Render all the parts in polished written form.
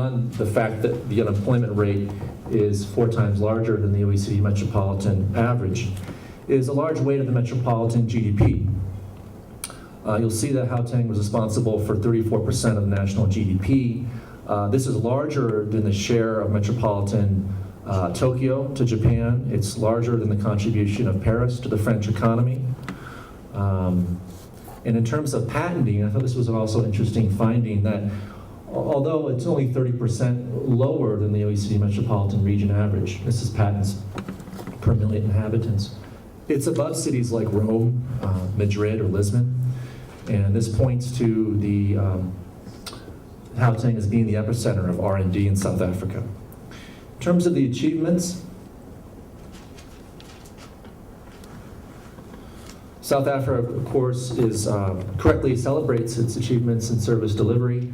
beyond the fact that the unemployment rate is 4 times larger than the OECD metropolitan average, is a large weight of the metropolitan GDP. You'll see that Gauteng was responsible for 34% of the national GDP. This is larger than the share of metropolitan Tokyo to Japan. It's larger than the contribution of Paris to the French economy. And in terms of patenting, I thought this was also an interesting finding that although it's only 30% lower than the OECD metropolitan region average, this is patents per million inhabitants, it's above cities like Rome, Madrid, or Lisbon. And this points to the Gauteng as being the epicenter of R&D in South Africa. In terms of the achievements, South Africa, of course, correctly celebrates its achievements in service delivery.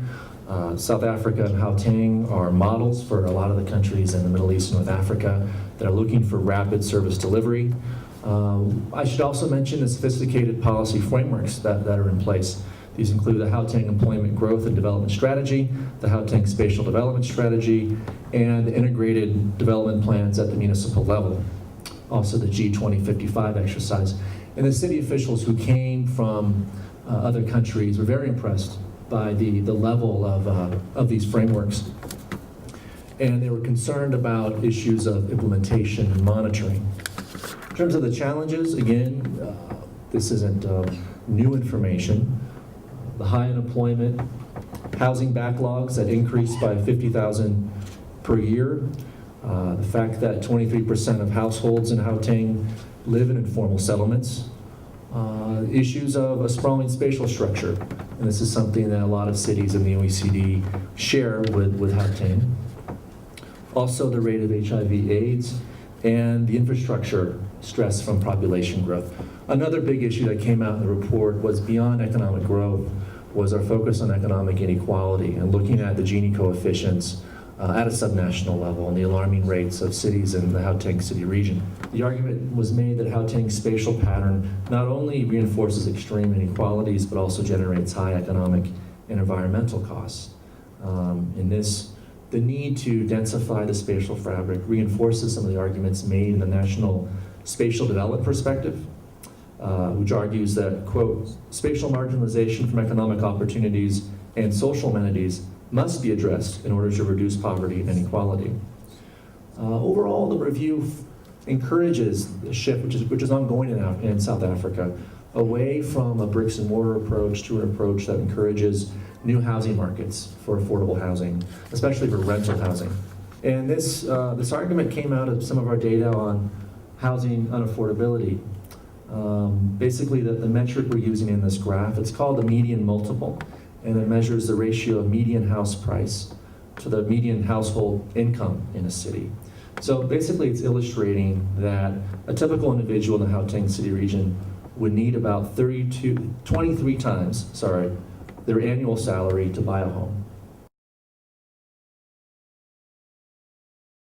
South Africa and Gauteng are models for a lot of the countries in the Middle East and North Africa that are looking for rapid service delivery. I should also mention the sophisticated policy frameworks that are in place. These include the Gauteng Employment Growth and Development Strategy, the Gauteng Spatial Development Strategy, and integrated development plans at the municipal level. Also the G2055 exercise. And the city officials who came from other countries were very impressed by the level of these frameworks. And they were concerned about issues of implementation and monitoring. In terms of the challenges, again, this isn't new information. The high unemployment, housing backlogs that increased by 50,000 per year, the fact that 23% of households in Gauteng live in informal settlements, issues of a sprawling spatial structure, and this is something that a lot of cities in the OECD share with Gauteng. Also the rate of HIV/AIDS and the infrastructure stress from population growth. Another big issue that came out in the report was beyond economic growth, was our focus on economic inequality and looking at the Gini coefficients at a subnational level and the alarming rates of cities in the Gauteng city region. The argument was made that Gauteng's spatial pattern not only reinforces extreme inequalities, but also generates high economic and environmental costs. The need to densify the spatial fabric reinforces some of the arguments made in the national spatial development perspective, which argues that, quote, spatial marginalization from economic opportunities and social amenities must be addressed in order to reduce poverty and inequality. Overall, the review encourages the shift, which is ongoing in South Africa, away from a bricks and mortar approach to an approach that encourages new housing markets for affordable housing, especially for rental housing. And this argument came out of some of our data on housing unaffordability. Basically, the metric we're using in this graph, it's called the median multiple, and it measures the ratio of median house price to the median household income in a city. So basically, it's illustrating that a typical individual in the Gauteng city region would need about 23 times, their annual salary to buy a home.